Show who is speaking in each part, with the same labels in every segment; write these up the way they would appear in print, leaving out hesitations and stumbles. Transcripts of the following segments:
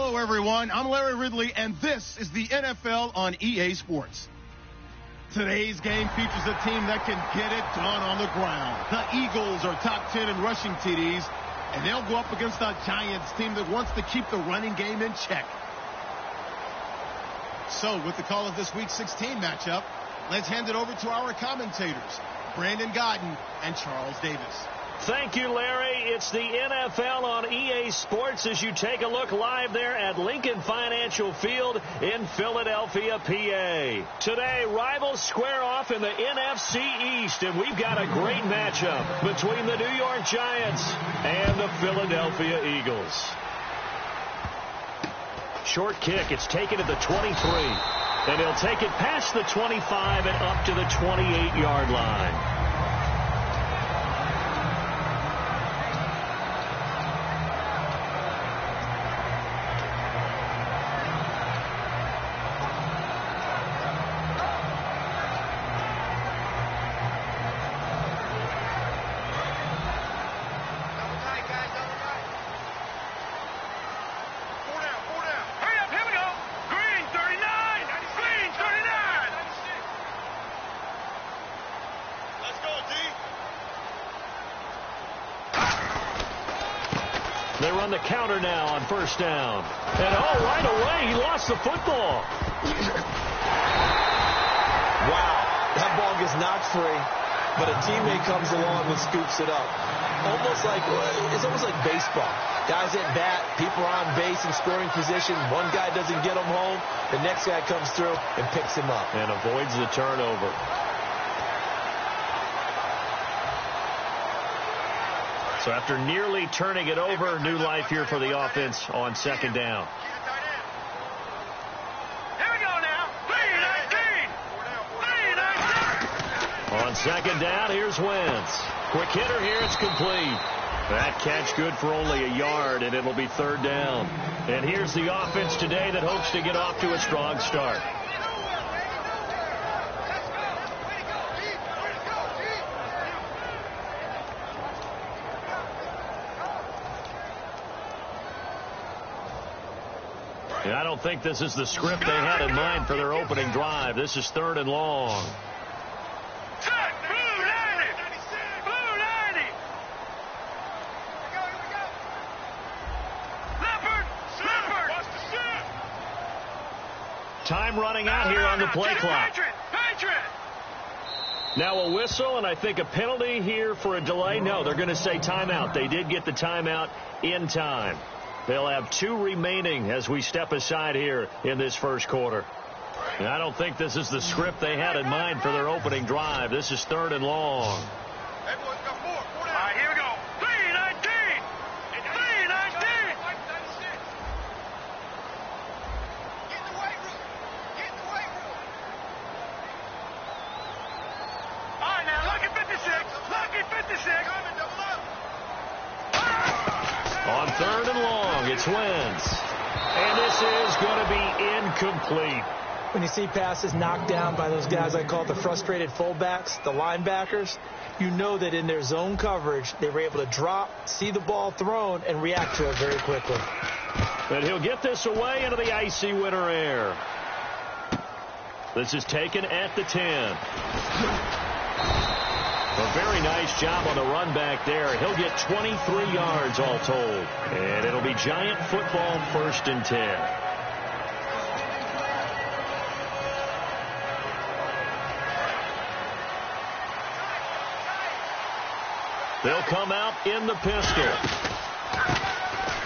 Speaker 1: Hello, everyone. I'm Larry Ridley, and this is the NFL on EA Sports. Today's game features a team that can get it done on the ground. The Eagles are top 10 in rushing TDs, and they'll go up against a Giants team that wants to keep the running game in check. So, with the call of this Week 16 matchup, let's hand it over to our commentators, Brandon Godden and Charles Davis.
Speaker 2: Thank you, Larry. It's the NFL on EA Sports as you take a look live there at Lincoln Financial Field in Philadelphia, PA. Today, rivals square off in the NFC East, and we've got a great matchup between the New York Giants and the Philadelphia Eagles. Short kick. It's taken at the 23. And he'll take it past the 25 and up to the 28-yard line. They run the counter now on first down. And, right away, he lost the football.
Speaker 3: Wow, that ball gets knocked free, but a teammate comes along and scoops it up. It's almost like baseball. Guys at bat, people are on base in scoring position. One guy doesn't get him home. The next guy comes through and picks him up.
Speaker 2: And avoids the turnover. So after nearly turning it over, new life here for the offense on second down.
Speaker 4: Here we go now. 3-19.
Speaker 2: On second down, here's Wentz. Quick hitter here, it's complete. That catch good for only a yard, and it'll be third down. And here's the offense today that hopes to get off to a strong start. I don't think this is the script they had in mind for their opening drive. This is third and long. Time running out here on the play clock. Now a whistle and I think a penalty here for a delay. No, they're going to say timeout. They did get the timeout in time. They'll have 2 remaining as we step aside here in this first quarter. And I don't think this is the script they had in mind for their opening drive. This is third and long.
Speaker 4: All right, here we go. 3-19. 3-19. Get in the weight room. Get in the weight room. All right, now, lucky 56. Lucky 56.
Speaker 2: On third and long, it's Wentz. And this is going to be incomplete.
Speaker 5: When you see passes knocked down by those guys I call the frustrated fullbacks, the linebackers, you know that in their zone coverage, they were able to drop, see the ball thrown, and react to it very quickly.
Speaker 2: And he'll get this away into the icy winter air. This is taken at the 10. A very nice job on the run back there. He'll get 23 yards all told. And it'll be Giant football, first and 10. They'll come out in the pistol.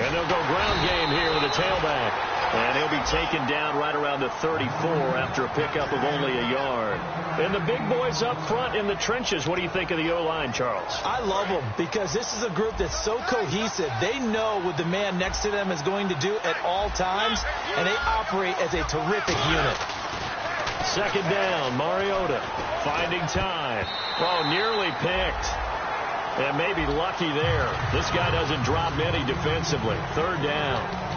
Speaker 2: And they'll go ground game here with a tailback. And he'll be taken down right around the 34 after a pickup of only a yard. And the big boys up front in the trenches, what do you think of the O-line, Charles?
Speaker 5: I love them because this is a group that's so cohesive. They know what the man next to them is going to do at all times, and they operate as a terrific unit.
Speaker 2: Second down, Mariota finding time. Oh, nearly picked. And maybe lucky there. This guy doesn't drop many defensively. Third down.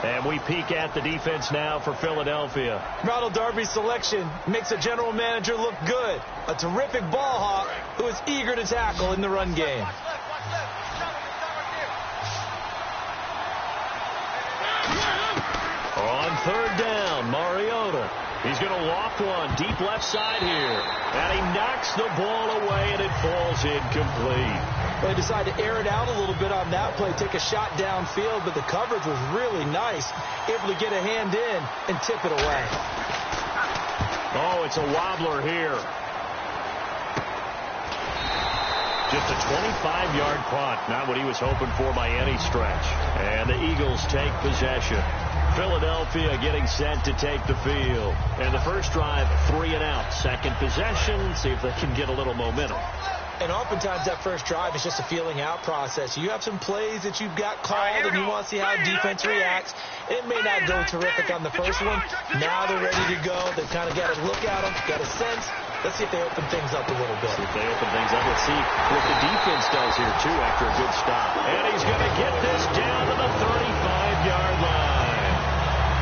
Speaker 2: And we peek at the defense now for Philadelphia.
Speaker 5: Ronald Darby's selection makes a general manager look good. A terrific ball hawk who is eager to tackle in the run game.
Speaker 2: third down. Mariota. He's going to loft one deep left side here. And he knocks the ball away, and it falls incomplete.
Speaker 5: They decided to air it out a little bit on that play, take a shot downfield, but the coverage was really nice. Able to get a hand in and tip it away.
Speaker 2: Oh, it's a wobbler here. Just a 25-yard punt. Not what he was hoping for by any stretch. And the Eagles take possession. Philadelphia getting set to take the field. And the first drive, 3 and out. Second possession, see if they can get a little momentum.
Speaker 5: And oftentimes that first drive is just a feeling out process. You have some plays that you've got called and you want to see how defense reacts. It may not go terrific on the first one. Now they're ready to go. They've kind of got to look at them, got a sense. Let's see if they open things up a little bit.
Speaker 2: See if they open things up. Let's see what the defense does here, too, after a good stop. And he's going to get this down to the 35-yard line.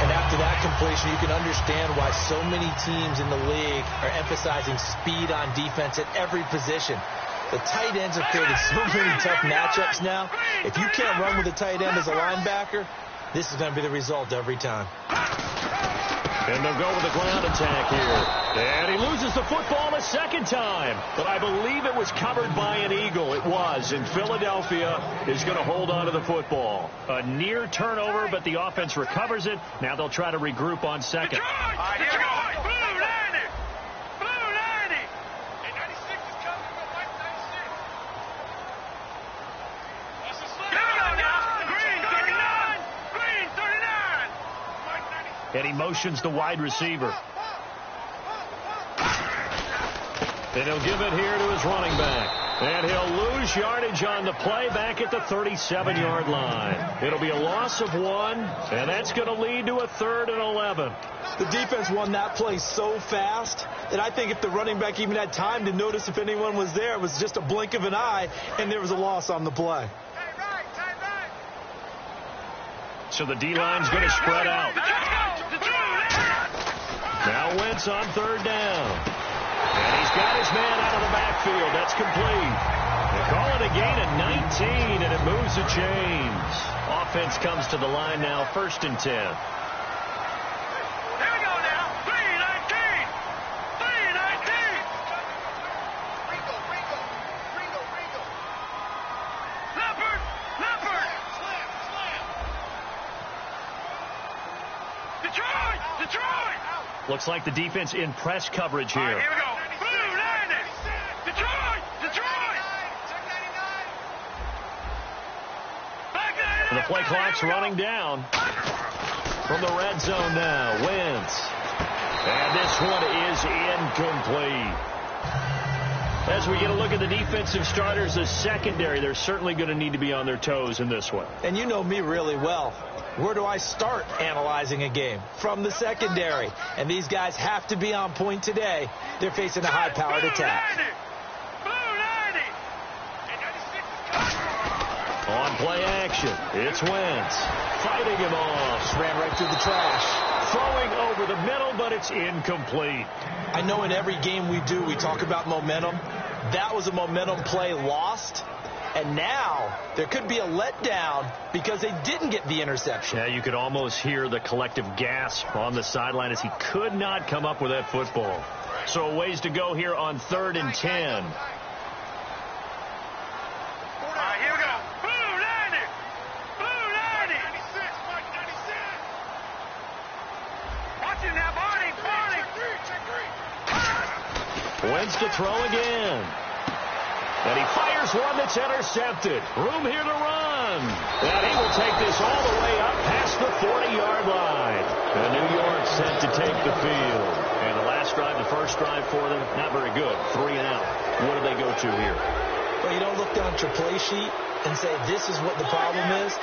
Speaker 5: And after that completion, you can understand why so many teams in the league are emphasizing speed on defense at every position. The tight ends have created so many tough matchups now. If you can't run with a tight end as a linebacker, this is going to be the result every time.
Speaker 2: And they'll go with the ground attack here. And he loses the football a second time. But I believe it was covered by an Eagle. It was. And Philadelphia is going to hold on to the football. A near turnover, but the offense recovers it. Now they'll try to regroup on second. And he motions the wide receiver. And he'll give it here to his running back. And he'll lose yardage on the play back at the 37-yard line. It'll be a loss of 1, and that's going to lead to a 3rd and 11.
Speaker 5: The defense won that play so fast that I think if the running back even had time to notice if anyone was there, it was just a blink of an eye, and there was a loss on the play.
Speaker 2: So the D-line's going to spread out. Now Wentz on 3rd down. And he's got his man out of the backfield. That's complete. They call it a gain of 19, and it moves the chains. Offense comes to the line now, 1st and 10.
Speaker 4: Here we go now. 3-19. 3-19. Ringo. Leopard. Detroit.
Speaker 2: Looks like the defense in press coverage here.
Speaker 4: All right, here we go. Blue 90. Detroit.
Speaker 2: The play clock's running down. From the red zone now, Wentz. And this one is incomplete. As we get a look at the defensive starters, the secondary, they're certainly going to need to be on their toes in this one.
Speaker 5: And you know me really well. Where do I start analyzing a game? From the secondary. And these guys have to be on point today. They're facing a high-powered attack.
Speaker 2: On play action, it's Wentz. Fighting him off.
Speaker 5: Just ran right through the trash.
Speaker 2: Throwing over the middle, but it's incomplete.
Speaker 5: I know in every game we do, we talk about momentum. That was a momentum play lost. And now there could be a letdown because they didn't get the interception.
Speaker 2: Yeah, you could almost hear the collective gasp on the sideline as he could not come up with that football. So a ways to go here on 3rd and 10.
Speaker 4: Here we go. Blue 90. Blue 90. 96, Mike 96. Watch it now, Barney. Check 3.
Speaker 2: Wentz to throw again. And he fires one that's intercepted. Room here to run. And he will take this all the way up past the 40-yard line. And New York set to take the field. And the last drive, the first drive for them, not very good. 3 and out. What do they go to here?
Speaker 5: Well, you don't look down at your play sheet and say, this is what the problem is.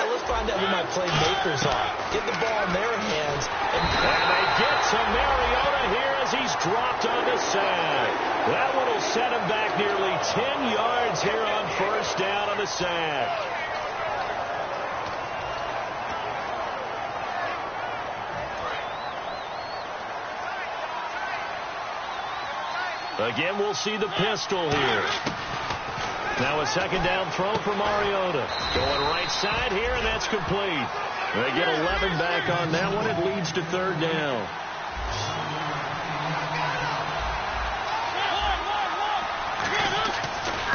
Speaker 5: Let's find out who my playmakers are. Get the ball in their hands.
Speaker 2: And they get to Mariota here as he's dropped on the sack. That one will set him back nearly 10 yards here on 1st down on the sack. Again, we'll see the pistol here. Now a 2nd down throw for Mariota. Going right side here, and that's complete. They get 11 back on that one. It leads to third down.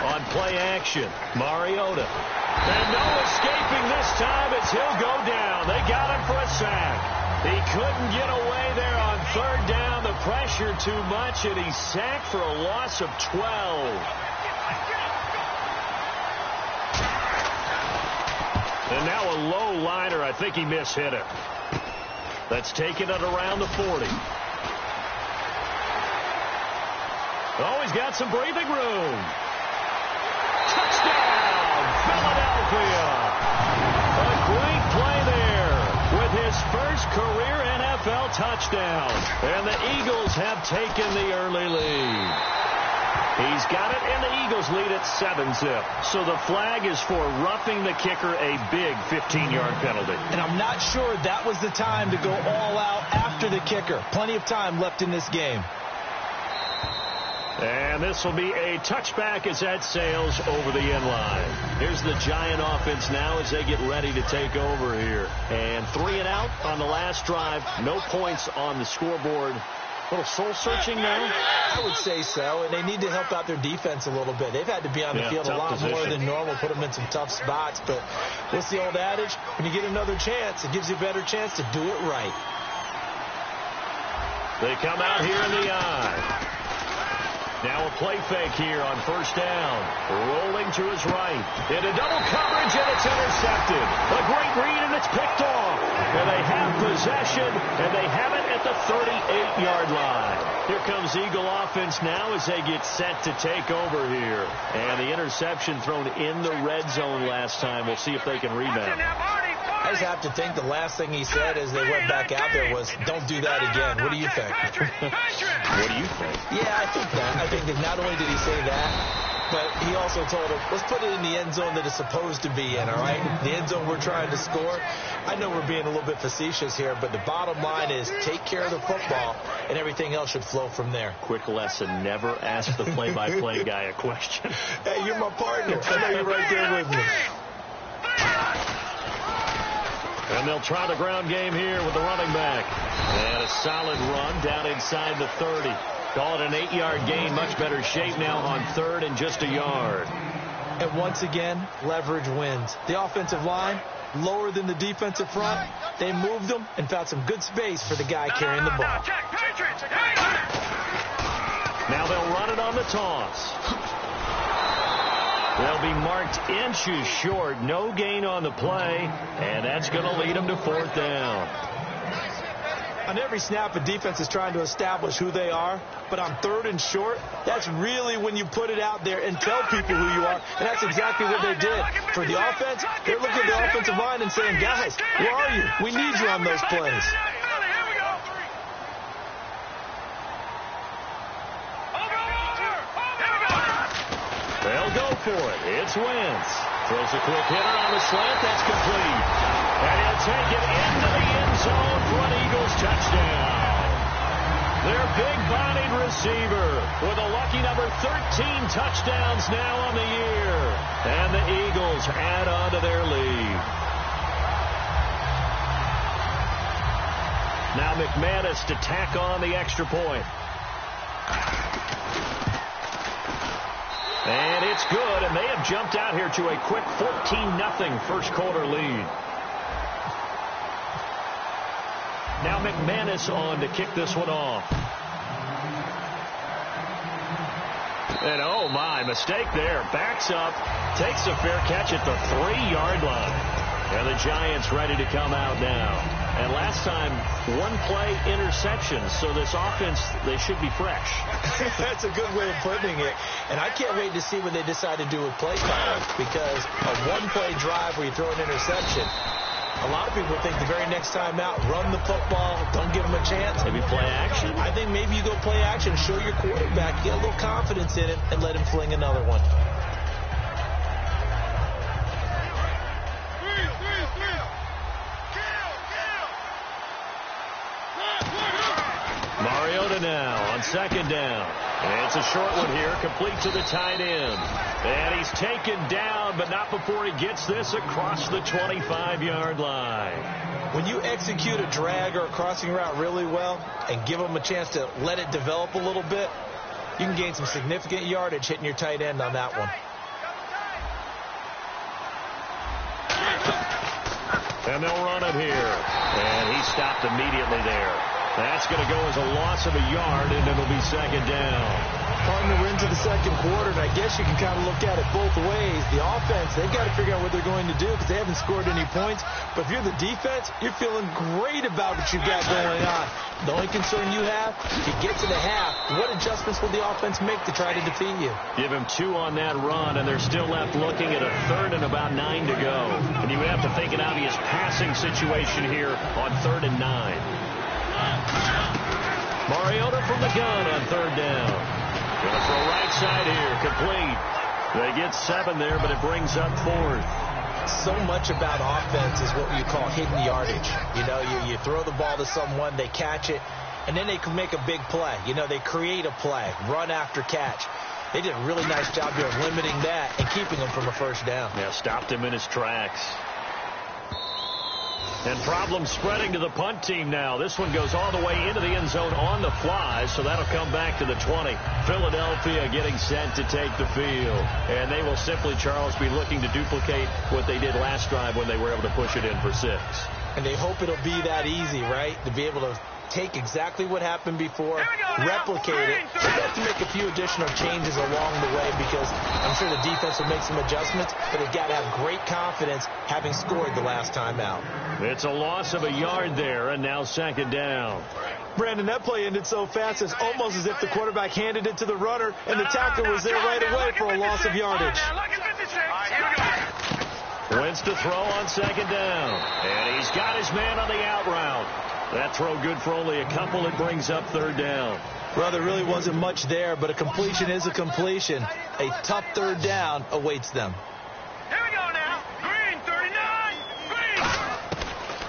Speaker 2: On play action, Mariota. And no escaping this time as he'll go down. They got him for a sack. He couldn't get away there on third down. The pressure too much, and he's sacked for a loss of 12. And now a low liner. I think he mishit it. That's taking it around the 40. Oh, he's got some breathing room. Touchdown, Philadelphia. A great play there with his first career NFL touchdown. And the Eagles have taken the early lead. He's got it, and the Eagles lead at 7-zip. So the flag is for roughing the kicker, a big 15-yard penalty.
Speaker 5: And I'm not sure that was the time to go all out after the kicker. Plenty of time left in this game.
Speaker 2: And this will be a touchback as that sails over the end line. Here's the Giant offense now as they get ready to take over here. And 3 and out on the last drive. No points on the scoreboard. A little soul-searching now?
Speaker 5: I would say so, and they need to help out their defense a little bit. They've had to be on the field a lot more than normal, put them in some tough spots. But what's the old adage? When you get another chance, it gives you a better chance to do it right.
Speaker 2: They come out here in the eye. Now a play fake here on first down. Rolling to his right. Into double coverage, and it's intercepted. A great read, and it's picked off. And they have possession, and they have it at the 38-yard line. Here comes Eagle offense now as they get set to take over here. And the interception thrown in the red zone last time. We'll see if they can rebound.
Speaker 5: I just have to think the last thing he said as they went back out there was, don't do that again. What do you think?
Speaker 2: What do you think?
Speaker 5: Yeah, I think that. I think that not only did he say that, but he also told him, let's put it in the end zone that it's supposed to be in, all right? The end zone we're trying to score. I know we're being a little bit facetious here, but the bottom line is take care of the football, and everything else should flow from there.
Speaker 2: Quick lesson, never ask the play-by-play guy a question.
Speaker 5: Hey, you're my partner. I know you're right there with me.
Speaker 2: And they'll try the ground game here with the running back. And a solid run down inside the 30. Call it an 8-yard gain. Much better shape now on third and just a yard.
Speaker 5: And once again, leverage wins. The offensive line, lower than the defensive front. They moved them and found some good space for the guy carrying the ball.
Speaker 2: Now they'll run it on the toss. They'll be marked inches short. No gain on the play. And that's going to lead them to fourth down.
Speaker 5: On every snap, a defense is trying to establish who they are. But on third and short, that's really when you put it out there and tell people who you are. And that's exactly what they did. For the offense, they're looking at the offensive line and saying, guys, where are you? We need you on those plays.
Speaker 2: They'll go for it. It's Wentz. Throws a quick hitter on the slant. That's complete. And he'll take it into the end zone for an Eagles touchdown. Their big-bodied receiver with a lucky number 13 touchdowns now on the year. And the Eagles add on to their lead. Now McManus to tack on the extra point. And it's good, and they have jumped out here to a quick 14-0 first quarter lead. Now McManus on to kick this one off. And oh my, mistake there. Backs up, takes a fair catch at the 3-yard line. And the Giants ready to come out now. And last time, one play interception. So this offense, they should be fresh.
Speaker 5: That's a good way of putting it. And I can't wait to see what they decide to do with play calling. Because a one-play drive where you throw an interception, a lot of people think the very next time out, run the football, don't give them a chance.
Speaker 2: Maybe play action?
Speaker 5: I think maybe you go play action, show your quarterback, get a little confidence in it, and let him fling another one.
Speaker 2: now on second down. And it's a short one here, complete to the tight end. And he's taken down, but not before he gets this across the 25-yard line.
Speaker 5: When you execute a drag or a crossing route really well and give them a chance to let it develop a little bit, you can gain some significant yardage hitting your tight end on that one.
Speaker 2: And they'll run it here. And he stopped immediately there. That's going to go as a loss of a yard, and it'll be second down.
Speaker 5: Partner, we're into the second quarter, and I guess you can kind of look at it both ways. The offense, they've got to figure out what they're going to do because they haven't scored any points. But if you're the defense, you're feeling great about what you've got going on. The only concern you have, if you get to the half, what adjustments will the offense make to try to defeat you?
Speaker 2: Give him 2 on that run, and they're still left looking at a third and about 9 to go. And you would have to think an obvious passing situation here on 3rd and 9. Mariota from the gun on 3rd down. Going to throw right side here, complete. They get 7 there, but it brings up 4th.
Speaker 5: So much about offense is what you call hidden yardage. You know, you throw the ball to someone, they catch it, and then they can make a big play. You know, they create a play, run after catch. They did a really nice job here of limiting that and keeping him from a first down.
Speaker 2: Yeah, stopped him in his tracks. And problems spreading to the punt team now. This one goes all the way into the end zone on the fly, so that'll come back to the 20. Philadelphia getting set to take the field. And they will simply, Charles, be looking to duplicate what they did last drive when they were able to push it in for 6.
Speaker 5: And they hope it'll be that easy, right? To be able to take exactly what happened before, replicate it. They have to make a few additional changes along the way because I'm sure the defense will make some adjustments, but they've got to have great confidence having scored the last time out.
Speaker 2: It's a loss of a yard there, and now second down.
Speaker 5: Brandon, that play ended so fast, it's almost as if the quarterback handed it to the runner, and the tackler was there right away for a loss of yardage.
Speaker 2: Wentz to throw on second down, and he's got his man on the out route. That throw good for only a couple. It brings up 3rd down.
Speaker 5: Well, there really wasn't much there, but a completion is a completion. A tough 3rd down awaits them.
Speaker 4: Here we go now. Green, 39. Green.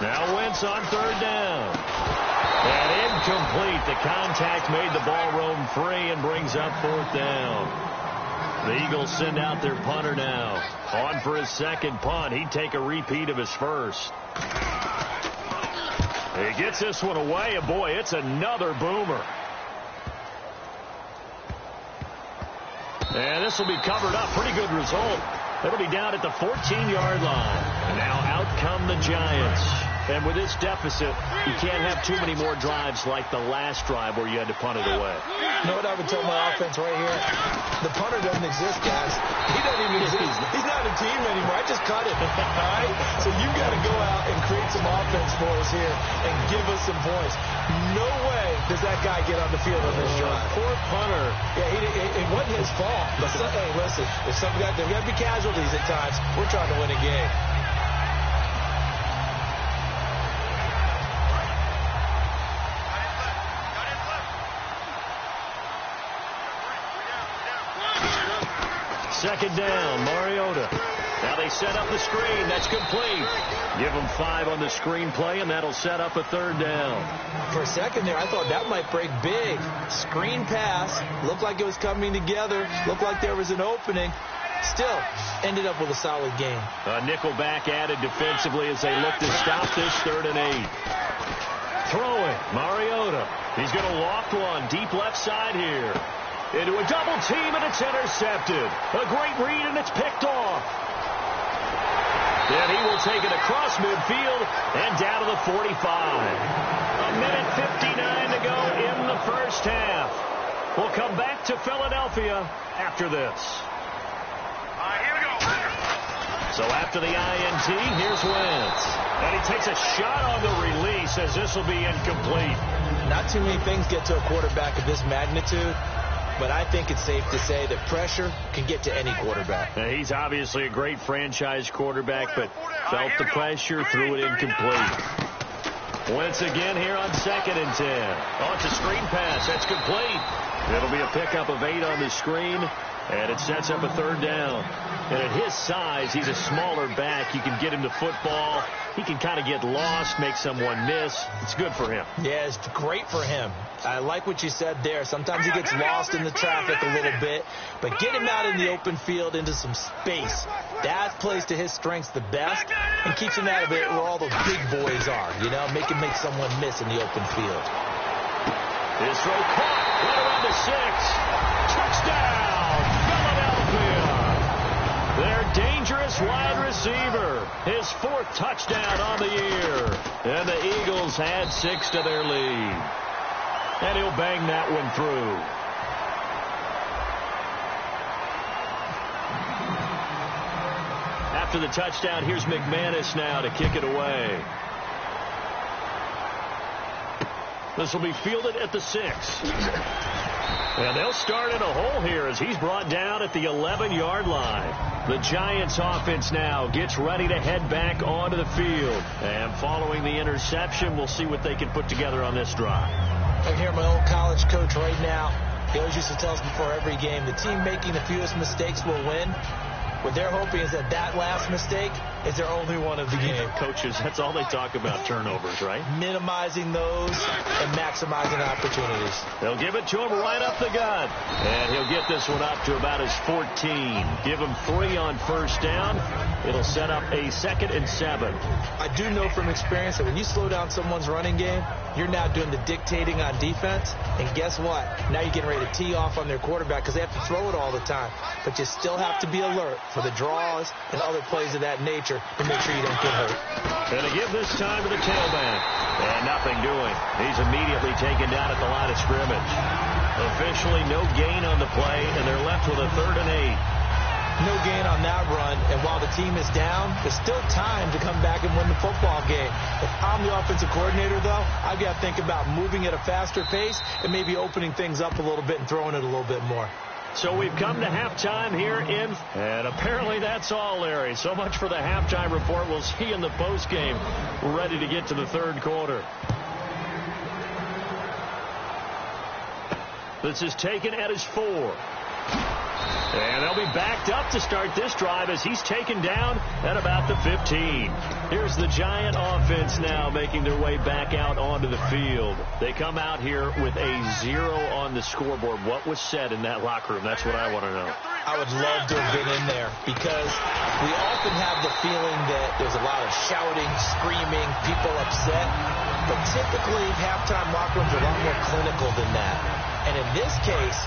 Speaker 2: Now Wentz on 3rd down. And incomplete. The contact made the ball roam free and brings up 4th down. The Eagles send out their punter now. On for his second punt. He'd take a repeat of his first. He gets this one away, and boy, it's another boomer. And this will be covered up. Pretty good result. It'll be down at the 14-yard line. And now out come the Giants. And with this deficit, you can't have too many more drives like the last drive where you had to punt it away.
Speaker 5: You know what I would tell my offense right here? The punter doesn't exist, guys. He doesn't even exist. He's not a team anymore. I just cut it. All right? So you've got to go out and create some offense for us here and give us some points. No way does that guy get on the field on this drive.
Speaker 2: Poor punter.
Speaker 5: Yeah, it wasn't his fault. But hey, listen, if there's got to be casualties at times, we're trying to win a game.
Speaker 2: Second down, Mariota. Now they set up the screen. That's complete. Give them 5 on the screen play, and that'll set up a 3rd down.
Speaker 5: For a second there, I thought that might break big. Screen pass. Looked like it was coming together. Looked like there was an opening. Still, ended up with a solid game.
Speaker 2: A nickel back added defensively as they look to stop this 3rd and 8. Throwing, Mariota. He's going to loft one deep left side here. Into a double team, and it's intercepted. A great read, and it's picked off. Then he will take it across midfield and down to the 45. A minute 59 to go in the first half. We'll come back to Philadelphia after this.
Speaker 4: Here we go.
Speaker 2: So after the INT, here's Wentz. And he takes a shot on the release as this will be incomplete.
Speaker 5: Not too many things get to a quarterback of this magnitude. But I think it's safe to say that pressure can get to any quarterback.
Speaker 2: Now, he's obviously a great franchise quarterback, but felt the pressure, threw it incomplete. Wentz again here on 2nd and 10. Oh, it's a screen pass. That's complete. It'll be a pickup of 8 on the screen, And it sets up a third down. And at his size, he's a smaller back. You can get him the football. He can kind of get lost, make someone miss. It's good for him.
Speaker 5: Yeah, it's great for him. I like what you said there. Sometimes he gets lost in the traffic a little bit, but get him out in the open field into some space. That plays to his strengths the best and keeps him out of it where all the big boys are, you know, make him make someone miss in the open field.
Speaker 2: His throw caught right around the 6. Touchdown, Philadelphia. Their dangerous wide receiver. His 4th touchdown on the year. And the Eagles add 6 to their lead. And he'll bang that one through. After the touchdown, here's McManus now to kick it away. This will be fielded at the 6. And they'll start in a hole here as he's brought down at the 11-yard line. The Giants offense now gets ready to head back onto the field. And following the interception, we'll see what they can put together on this drive.
Speaker 5: I hear my old college coach right now. He always used to tell us before every game, the team making the fewest mistakes will win. What they're hoping is that last mistake is their only one of the game.
Speaker 2: Coaches, that's all they talk about, turnovers, right?
Speaker 5: Minimizing those and maximizing opportunities.
Speaker 2: They'll give it to him right up the gut. And he'll get this one up to about his 14. Give him 3 on first down. It'll set up a 2nd and 7.
Speaker 5: I do know from experience that when you slow down someone's running game, you're now doing the dictating on defense. And guess what? Now you're getting ready to tee off on their quarterback because they have to throw it all the time. But you still have to be alert for the draws and other plays of that nature to make sure you don't get hurt.
Speaker 2: Going to give this time to the tailback. And nothing doing. He's immediately taken down at the line of scrimmage. Officially no gain on the play, and they're left with a 3rd and 8.
Speaker 5: No gain on that run, and while the team is down, there's still time to come back and win the football game. If I'm the offensive coordinator, though, I've got to think about moving at a faster pace and maybe opening things up a little bit and throwing it a little bit more.
Speaker 2: So we've come to halftime here and apparently that's all, Larry. So much for the halftime report. We'll see you in the postgame. We're ready to get to the 3rd quarter. This is taken at his 4. And they'll be backed up to start this drive as he's taken down at about the 15. Here's the Giant offense now making their way back out onto the field. They come out here with a 0 on the scoreboard. What was said in that locker room? That's what I want to know.
Speaker 5: I would love to have been in there because we often have the feeling that there's a lot of shouting, screaming, people upset. But typically, halftime locker rooms are a lot more clinical than that. And in this case,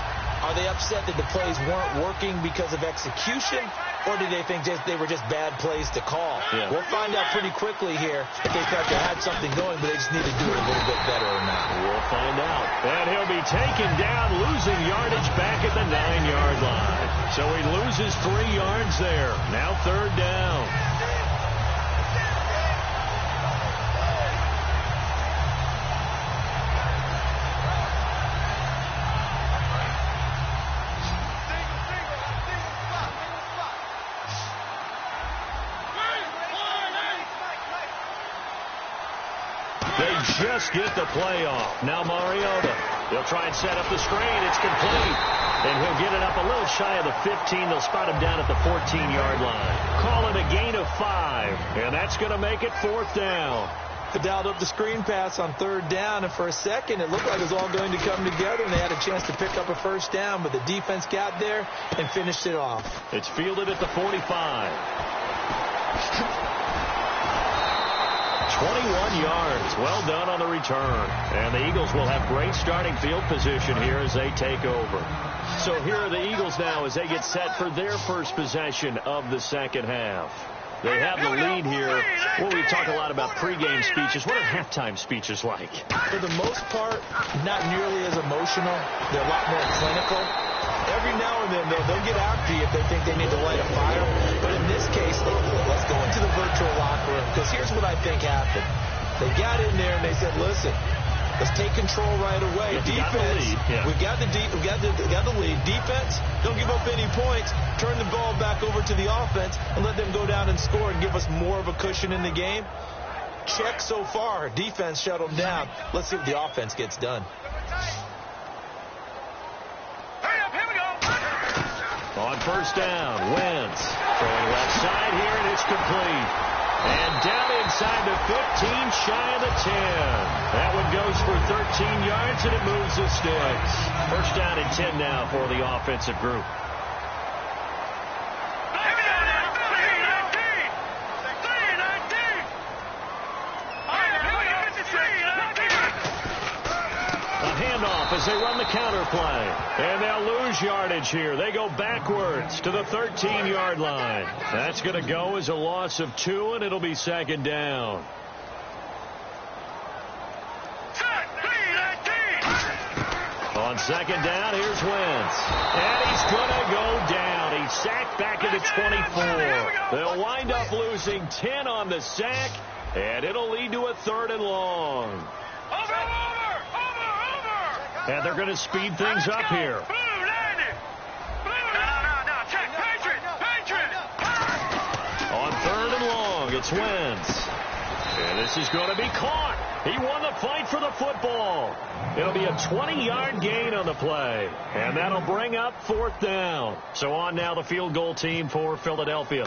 Speaker 5: are they upset that the plays weren't working because of execution, or did they think they were just bad plays to call?
Speaker 2: Yeah.
Speaker 5: We'll find out pretty quickly here if they thought they had something going, but they just need to do it a little bit better or not.
Speaker 2: We'll find out. And he'll be taken down, losing yardage back at the 9-yard line. So he loses 3 yards there. Now 3rd down. Just get the play off. Now Mariota. They'll try and set up the screen. It's complete. And he'll get it up a little shy of the 15. They'll spot him down at the 14-yard line. Call it a gain of 5. And that's going to make it 4th down.
Speaker 5: They dialed up the screen pass on 3rd down, and for a second it looked like it was all going to come together, and they had a chance to pick up a 1st down, but the defense got there and finished it off.
Speaker 2: It's fielded at the 45. 21 yards. Well done on the return. And the Eagles will have great starting field position here as they take over. So here are the Eagles now as they get set for their first possession of the 2nd half. They have the lead here. Well, we talk a lot about pregame speeches. What are halftime speeches like?
Speaker 5: For the most part, not nearly as emotional. They're a lot more clinical. Every now and then, they'll get after you if they think they need to light a fire. But in this case, let's go into the virtual locker room, because here's what I think happened. They got in there and they said, listen, let's take control right away. Defense, we got the lead. Defense, don't give up any points. Turn the ball back over to the offense and let them go down and score and give us more of a cushion in the game. Check so far. Defense shut them down. Let's see what the offense gets done.
Speaker 2: On first down, Wentz throwing left side here, and it's complete. And down inside the 15, shy of the 10. That one goes for 13 yards, and it moves the sticks. First down and 10 now for the offensive group. As they run the counter play. And they'll lose yardage here. They go backwards to the 13-yard line. That's going to go as a loss of 2, and it'll be second down. On second down, here's Wentz. And he's going to go down. He's sacked back at the 24. They'll wind up losing 10 on the sack, and it'll lead to a 3rd and long. And they're going to speed things up here. On 3rd and long, it's Wentz. And this is going to be caught. He won the fight for the football. It'll be a 20-yard gain on the play. And that'll bring up 4th down. So on now the field goal team for Philadelphia.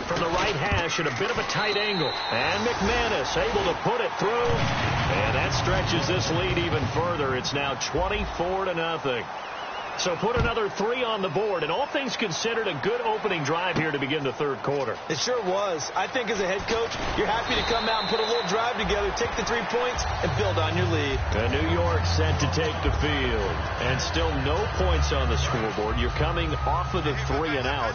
Speaker 2: From the right hash at a bit of a tight angle. And McManus able to put it through. And that stretches this lead even further. It's now 24-0. So put another 3 on the board. And all things considered, a good opening drive here to begin the 3rd quarter.
Speaker 3: It sure was. I think as a head coach, you're happy to come out and put a little drive together, take the 3 points, and build on your lead.
Speaker 2: And New York set to take the field. And still no points on the scoreboard. You're coming off of the 3 and out.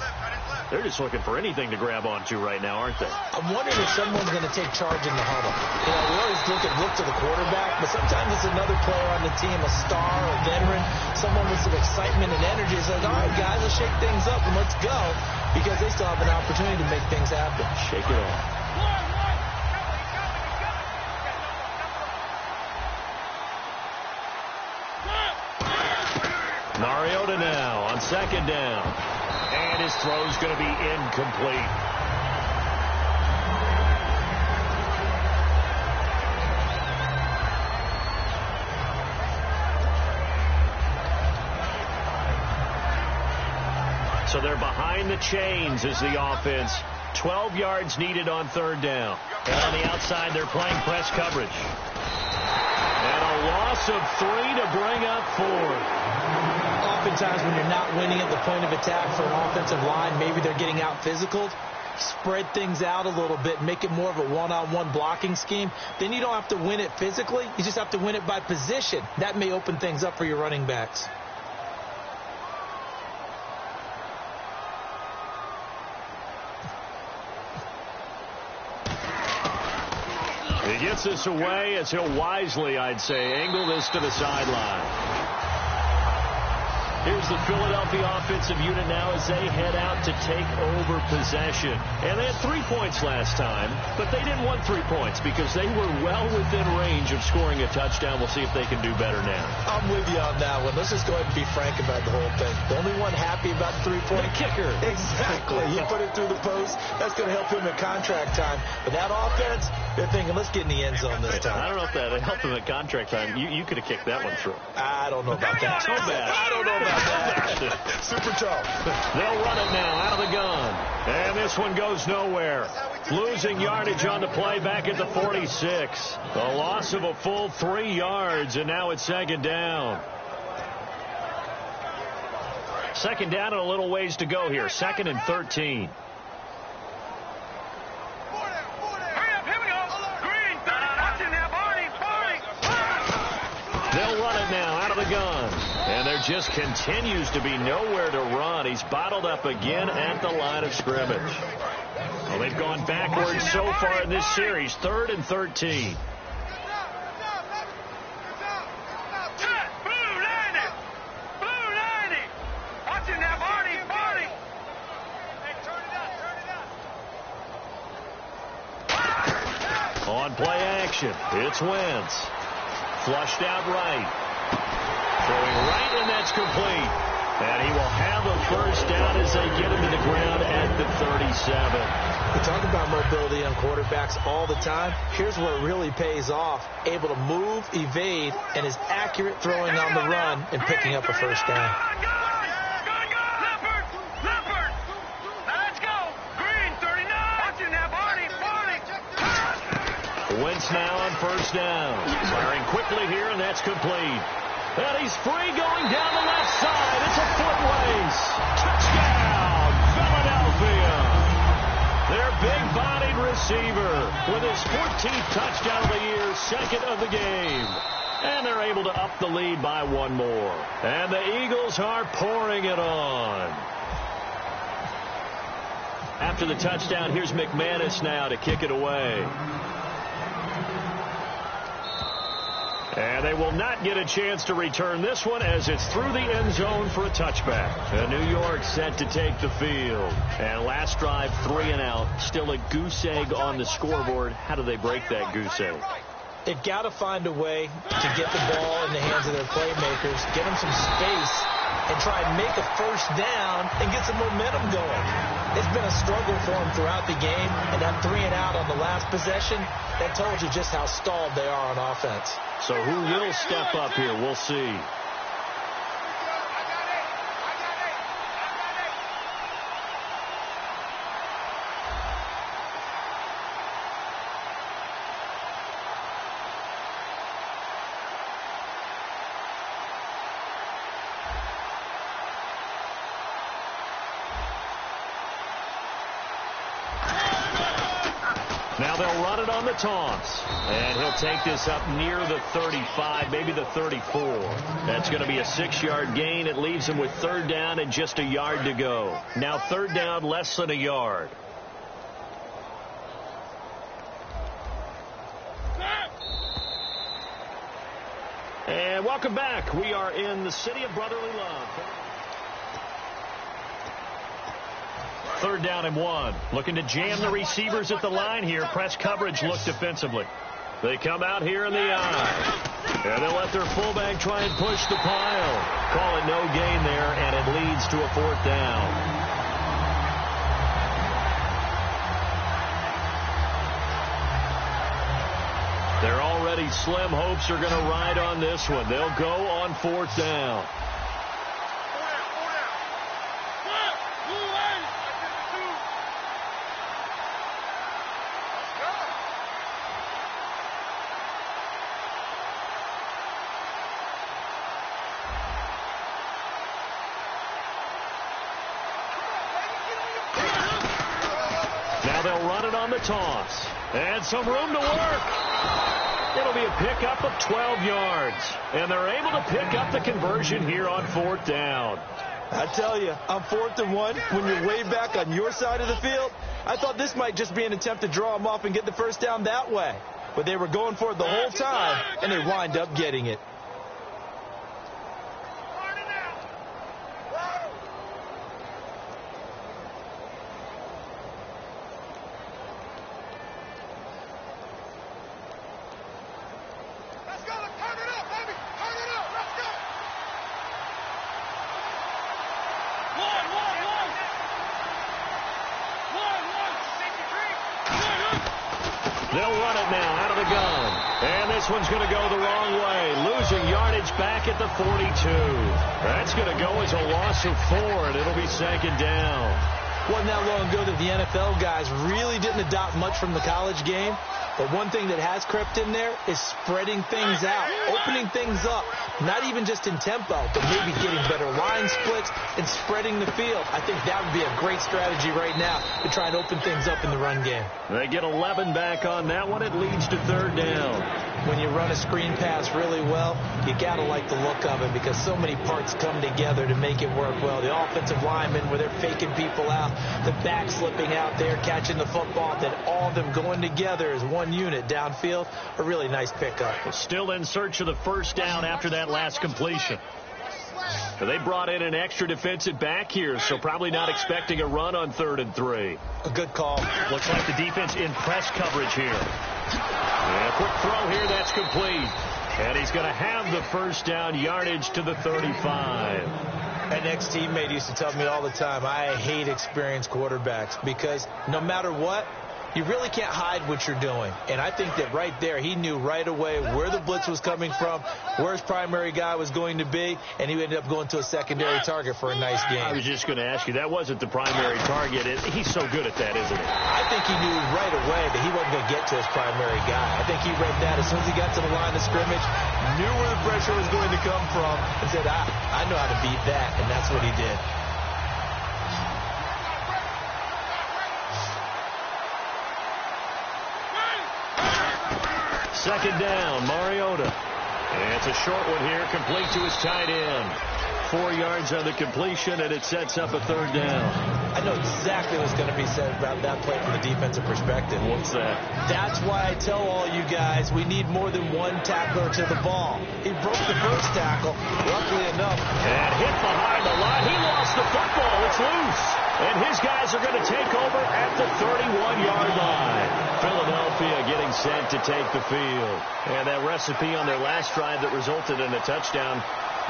Speaker 2: They're just looking for anything to grab onto right now, aren't they?
Speaker 5: I'm wondering if someone's going to take charge in the huddle. You know, we always look to the quarterback, but sometimes it's another player on the team, a star, a veteran, someone with some excitement and energy. Says, all right, guys, let's shake things up and let's go, because they still have an opportunity to make things happen.
Speaker 2: Shake it off. Mariota now on second down. And his throw's going to be incomplete. So they're behind the chains as the offense. 12 yards needed on 3rd down. And on the outside, they're playing press coverage. And a loss of 3 to bring up 4.
Speaker 5: Oftentimes when you're not winning at the point of attack for an offensive line, maybe they're getting out physical, spread things out a little bit, make it more of a one-on-one blocking scheme. Then you don't have to win it physically. You just have to win it by position. That may open things up for your running backs.
Speaker 2: He gets this away as he'll wisely, I'd say, angle this to the sideline. Here's the Philadelphia offensive unit now as they head out to take over possession. And they had 3 points last time, but they didn't want 3 points because they were well within range of scoring a touchdown. We'll see if they can do better now.
Speaker 5: I'm with you on that one. Let's just go ahead and be frank about the whole thing. The only one happy about the 3-point
Speaker 2: kicker.
Speaker 5: Exactly. He put it through the post. That's going to help him at contract time. But that offense, they're thinking, let's get in the end zone this time.
Speaker 2: I don't know if that helped him at contract time. You could have kicked that one through.
Speaker 5: I don't know about that.
Speaker 2: So bad.
Speaker 5: I don't know about that. Super tough.
Speaker 2: They'll run it now out of the gun. And this one goes nowhere. Losing yardage on the play back at the 46. A loss of a full 3 yards, and now it's second down. Second down and a little ways to go here. 2nd and 13. They'll run it now out of the gun. And there just continues to be nowhere to run. He's bottled up again at the line of scrimmage. Well, they've gone backwards so far in this series. 3rd and 13. On play action, it's Wentz. Flushed out right. Throwing right, and that's complete. And he will have a first down as they get him to the ground at the 37.
Speaker 5: We talk about mobility on quarterbacks all the time. Here's where it really pays off. Able to move, evade, and is accurate throwing on the run and picking up a first down.
Speaker 2: Wentz now on first down. Firing quickly here, and that's complete. And he's free going down the left side. It's a foot race. Touchdown, Philadelphia. Their big-bodied receiver with his 14th touchdown of the year, second of the game. And they're able to up the lead by one more. And the Eagles are pouring it on. After the touchdown, here's McManus now to kick it away. And they will not get a chance to return this one as it's through the end zone for a touchback. And New York set to take the field. And last drive, 3 and out. Still a goose egg on the scoreboard. How do they break that goose egg?
Speaker 5: They've got to find a way to get the ball in the hands of their playmakers, get them some space, and try and make a first down and get some momentum going. It's been a struggle for them throughout the game, and that 3 and out on the last possession, that told you just how stalled they are on offense.
Speaker 2: So who will step up here? We'll see. Now they'll run it on the toss. And he'll take this up near the 35, maybe the 34. That's going to be a 6-yard gain. It leaves him with third down and just a yard to go. Now third down, less than a yard. And welcome back. We are in the city of brotherly love. Third down and 1. Looking to jam the receivers at the line here. Press coverage look defensively. They come out here in the eye. And they'll let their fullback try and push the pile. Call it no gain there, and it leads to a fourth down. Their already slim hopes are going to ride on this one. They'll go on fourth down. Now they'll run it on the toss. And some room to work. It'll be a pickup of 12 yards. And they're able to pick up the conversion here on fourth down.
Speaker 3: I tell you, on 4th and 1, when you're way back on your side of the field, I thought this might just be an attempt to draw them off and get the first down that way. But they were going for it the whole time, and they wind up getting it.
Speaker 2: They'll run it now out of the gun. And this one's going to go the wrong way. Losing yardage back at the 42. That's going to go as a loss of 4, and it'll be second down.
Speaker 5: Wasn't that long ago that the NFL guys really didn't adopt much from the college game. But one thing that has crept in there is spreading things out, opening things up, not even just in tempo, but maybe getting better line splits and spreading the field. I think that would be a great strategy right now to try and open things up in the run game.
Speaker 2: They get 11 back on that one. It leads to third down.
Speaker 5: When you run a screen pass really well, you got to like the look of it because so many parts come together to make it work well. The offensive linemen, where they're faking people out, the back slipping out there, catching the football, then all of them going together as one unit downfield. A really nice pickup.
Speaker 2: Still in search of the first down after that last completion. They brought in an extra defensive back here, so probably not expecting a run on 3rd and 3.
Speaker 5: A good call.
Speaker 2: Looks like the defense in press coverage here. And a quick throw here, that's complete. And he's going to have the first down, yardage to the 35.
Speaker 5: An ex-teammate used to tell me all the time, I hate experienced quarterbacks because no matter what, You really can't hide what you're doing. And I think that right there, he knew right away where the blitz was coming from, where his primary guy was going to be, and he ended up going to a secondary target for a nice game.
Speaker 2: I was just going to ask you, that wasn't the primary target. He's so good at that, isn't he?
Speaker 5: I think he knew right away that he wasn't going to get to his primary guy. I think he read that as soon as he got to the line of scrimmage, knew where the pressure was going to come from, and said, I know how to beat that, and that's what he did.
Speaker 2: Second down, Mariota. And it's a short one here, complete to his tight end. 4 yards on the completion, and it sets up a third down.
Speaker 5: I know exactly what's going to be said about that play from the defensive perspective.
Speaker 2: What's that?
Speaker 5: That's why I tell all you guys we need more than one tackler to the ball. He broke the first tackle, luckily enough.
Speaker 2: And hit behind the line. He lost the football. It's loose. And his guys are going to take over at the 31-yard line. Philadelphia getting set to take the field. And that recipe on their last drive that resulted in a touchdown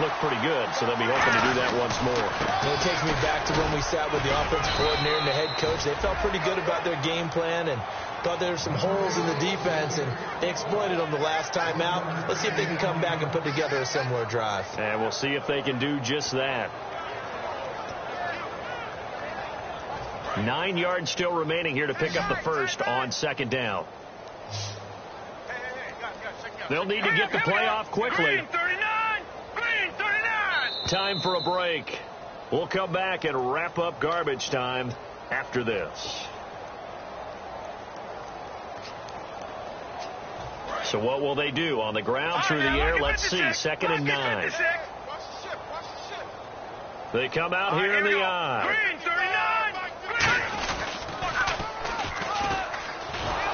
Speaker 2: looked pretty good, so they'll be hoping to do that once more.
Speaker 5: Well, it takes me back to when we sat with the offensive coordinator and the head coach. They felt pretty good about their game plan and thought there were some holes in the defense, and they exploited them the last time out. Let's see if they can come back and put together a similar drive.
Speaker 2: And we'll see if they can do just that. 9 yards still remaining here to pick up the first on second down. They'll need to get the play off quickly. Time for a break. We'll come back and wrap up garbage time after this. So what will they do? On the ground, through the air, let's see. Second and 9. They come out here in the eye.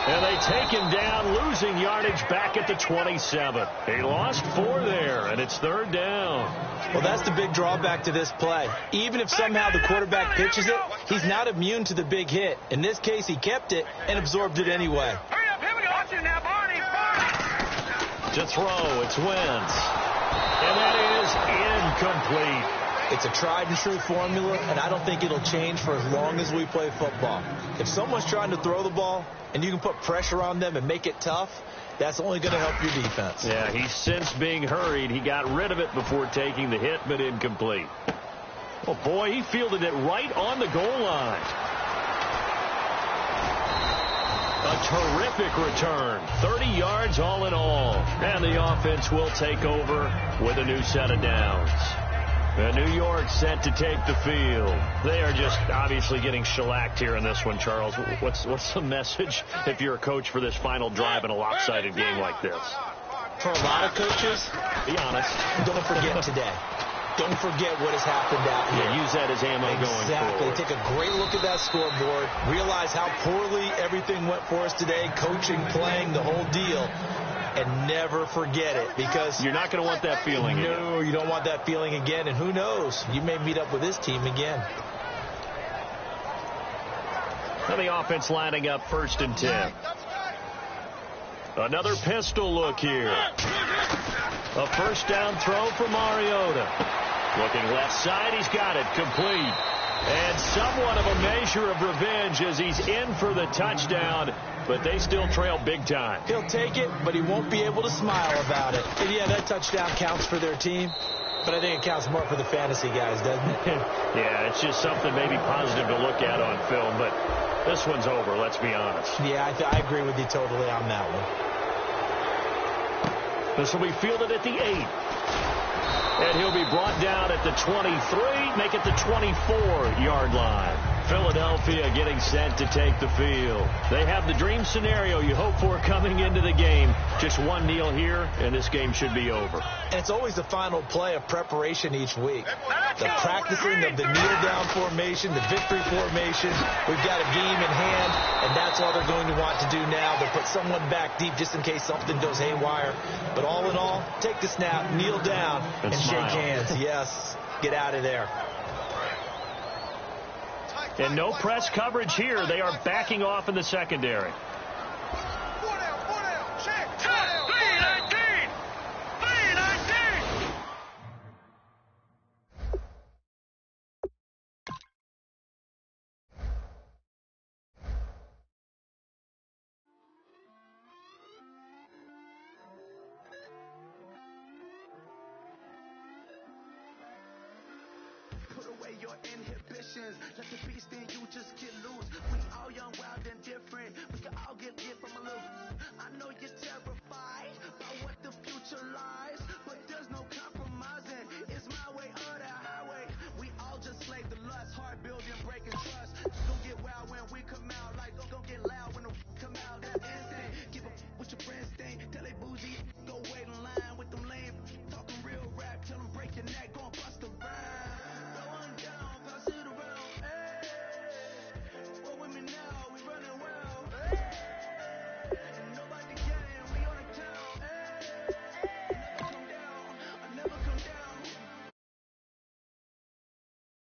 Speaker 2: And they take him down, losing yardage back at the 27. He lost 4 there, and it's third down.
Speaker 5: Well, that's the big drawback to this play. Even if somehow the quarterback pitches it, he's not immune to the big hit. In this case, he kept it and absorbed it anyway.
Speaker 4: Hurry up, here we go. Watch it now, Barney.
Speaker 2: To throw, it's Wentz. And that is incomplete.
Speaker 5: It's a tried-and-true formula, and I don't think it'll change for as long as we play football. If someone's trying to throw the ball and you can put pressure on them and make it tough, that's only going to help your defense.
Speaker 2: Yeah, he's since being hurried. He got rid of it before taking the hit, but incomplete. Oh, boy, he fielded it right on the goal line. A terrific return. 30 yards all in all. And the offense will take over with a new set of downs. New York set to take the field. They are just obviously getting shellacked here in this one, Charles. What's the message if you're a coach for this final drive in a lopsided game like this?
Speaker 5: For a lot of coaches,
Speaker 2: be honest,
Speaker 5: don't forget today. Don't forget what has happened out here.
Speaker 2: Yeah, use that as ammo going forward.
Speaker 5: Take a great look at that scoreboard. Realize how poorly everything went for us today. Coaching, playing, the whole deal. And never forget it, because
Speaker 2: you're not going to want that feeling again.
Speaker 5: No, you don't want that feeling again. And who knows? You may meet up with this team again.
Speaker 2: Now the offense lining up 1st and 10. Another pistol look here. A first down throw for Mariota. Looking left side, he's got it. Complete. And somewhat of a measure of revenge as he's in for the touchdown, but they still trail big time.
Speaker 5: He'll take it, but he won't be able to smile about it. And yeah, that touchdown counts for their team, but I think it counts more for the fantasy guys, doesn't it?
Speaker 2: Yeah, it's just something maybe positive to look at on film, but this one's over, let's be honest.
Speaker 5: Yeah, I agree with you totally on that one.
Speaker 2: This will be fielded at the 8. And he'll be brought down at the 23, make it the 24-yard line. Philadelphia getting set to take the field. They have the dream scenario you hope for coming into the game. Just one kneel here, and this game should be over.
Speaker 5: And it's always the final play of preparation each week. The practicing of the kneel-down formation, the victory formation. We've got a game in hand, and that's all they're going to want to do now. They'll put someone back deep just in case something goes haywire. But all in all, take the snap, kneel down, and shake hands. Yes, get out of there.
Speaker 2: And no press coverage here. They are backing off in the secondary.
Speaker 6: your inhibitions. Let the beast in you just get loose. We all young, wild, and different. We can all get from a little. I know you're terrified by what the future lies.